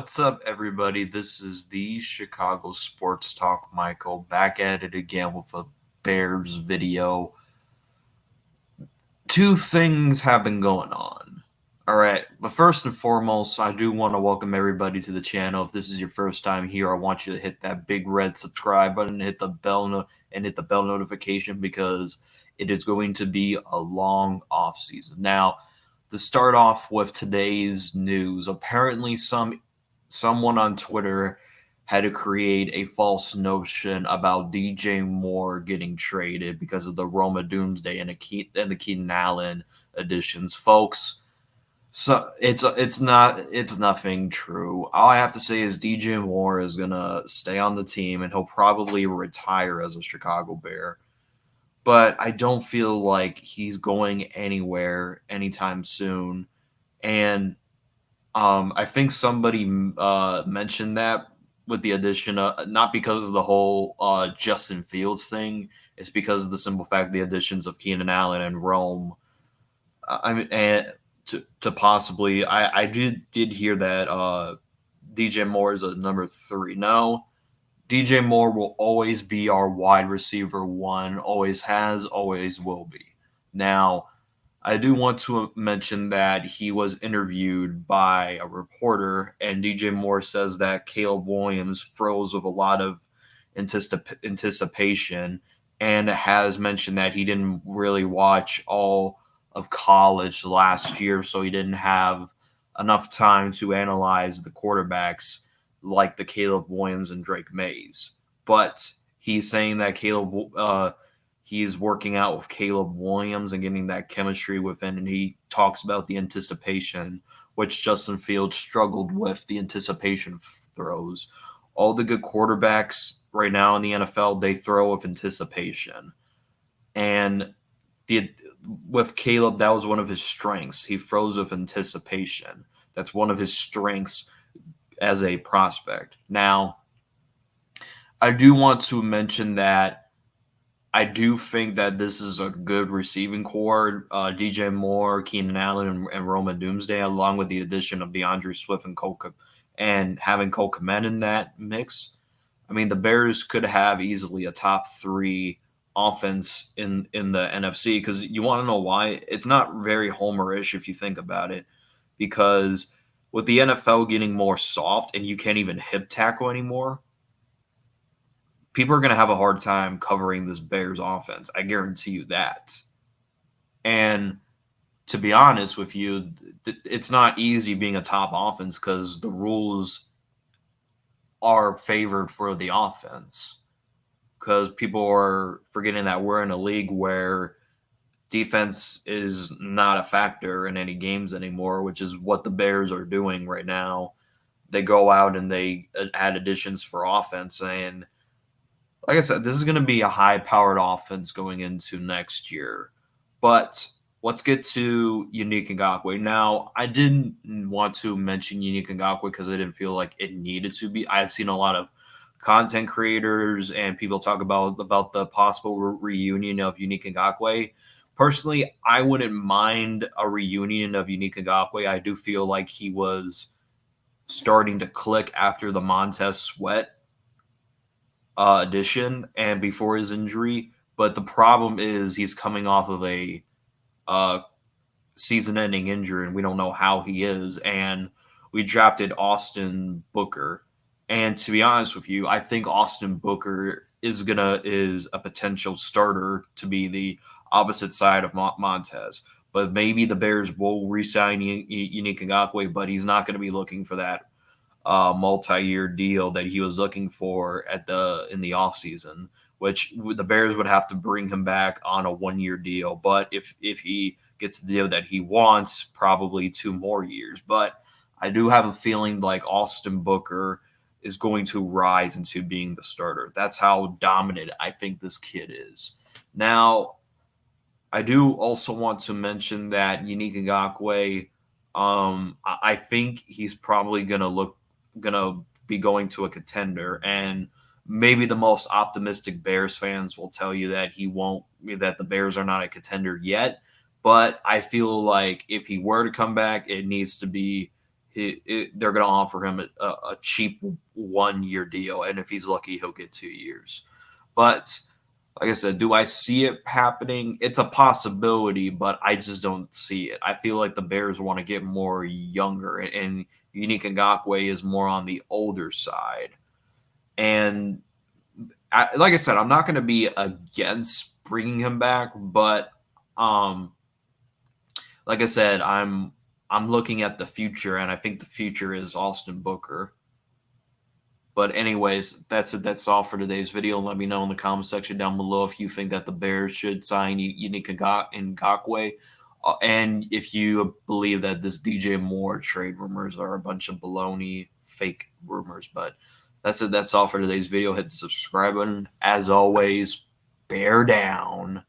What's up, everybody? This is the Chicago Sports Talk. Michael back at it again with a Bears video. Two things have been going on. All right, but first and foremost, I do want to welcome everybody to the channel. If this is your first time here, I want you to hit that big red subscribe button, hit the bell notification because it is going to be a long off season. Now, to start off with today's news, apparently someone on Twitter had to create a false notion about DJ Moore getting traded because of the Roma Doomsday and the Keenan Allen additions, folks. So it's nothing true. All I have to say is DJ Moore is gonna stay on the team and he'll probably retire as a Chicago Bear. But I don't feel like he's going anywhere anytime soon. And I think somebody mentioned that with the addition of not because of the whole Justin Fields thing, it's because of the simple fact the additions of Keenan Allen and Rome. I mean, and to possibly, I did hear that DJ Moore is a number three. No, DJ Moore will always be our wide receiver one. Always has, always will be. Now, I do want to mention that he was interviewed by a reporter, and DJ Moore says that Caleb Williams froze with a lot of anticipation, and has mentioned that he didn't really watch all of college last year, so he didn't have enough time to analyze the quarterbacks like the Caleb Williams and Drake Mays. But he's saying that he's working out with Caleb Williams and getting that chemistry within, and he talks about the anticipation, which Justin Fields struggled with the anticipation throws. All the good quarterbacks right now in the NFL, they throw with anticipation. And with Caleb, that was one of his strengths. He throws with anticipation. That's one of his strengths as a prospect. Now, I do want to mention that I do think that this is a good receiving core. DJ Moore, Keenan Allen, and Roman Doomsday, along with the addition of DeAndre Swift and having Cole Kmet in that mix. I mean, the Bears could have easily a top three offense in the NFC, because you want to know why? It's not very homerish if you think about it, because with the NFL getting more soft and you can't even hip tackle anymore, people are going to have a hard time covering this Bears offense. I guarantee you that. And to be honest with you, it's not easy being a top offense because the rules are favored for the offense. Because people are forgetting that we're in a league where defense is not a factor in any games anymore, which is what the Bears are doing right now. They go out and they add additions for offense, and like I said, this is going to be a high-powered offense going into next year. But let's get to Yannick Ngakoue. Now, I didn't want to mention Yannick Ngakoue because I didn't feel like it needed to be. I've seen a lot of content creators and people talk about the possible reunion of Yannick Ngakoue. Personally, I wouldn't mind a reunion of Yannick Ngakoue. I do feel like he was starting to click after the Montez Sweat addition and before his injury. But the problem is he's coming off of a season-ending injury, and we don't know how he is. And we drafted Austin Booker. And to be honest with you, I think Austin Booker is a potential starter to be the opposite side of Montez. But maybe the Bears will re-sign Yannick Ngakoue, but he's not going to be looking for that multi-year deal that he was looking for in the offseason, which the Bears would have to bring him back on a one-year deal. But if he gets the deal that he wants, probably 2 more years. But I do have a feeling like Austin Booker is going to rise into being the starter. That's how dominant I think this kid is. Now, I do also want to mention that Yannick Ngakoue, I think he's probably gonna be going to a contender, and maybe the most optimistic Bears fans will tell you that that the Bears are not a contender yet. But I feel like if he were to come back, it needs to be they're going to offer him a cheap 1 year deal, and if he's lucky, he'll get 2 years. But like I said, do I see it happening? It's a possibility, but I just don't see it. I feel like the Bears want to get more younger, and Yannick Ngakoue is more on the older side. And like I said, I'm not going to be against bringing him back, but like I said, I'm looking at the future, and I think the future is Austin Booker. But anyways, that's all for today's video. Let me know in the comment section down below if you think that the Bears should sign Yannick Ngakoue, and if you believe that this DJ Moore trade rumors are a bunch of baloney, fake rumors. But that's it. That's all for today's video. Hit the subscribe button. As always, bear down.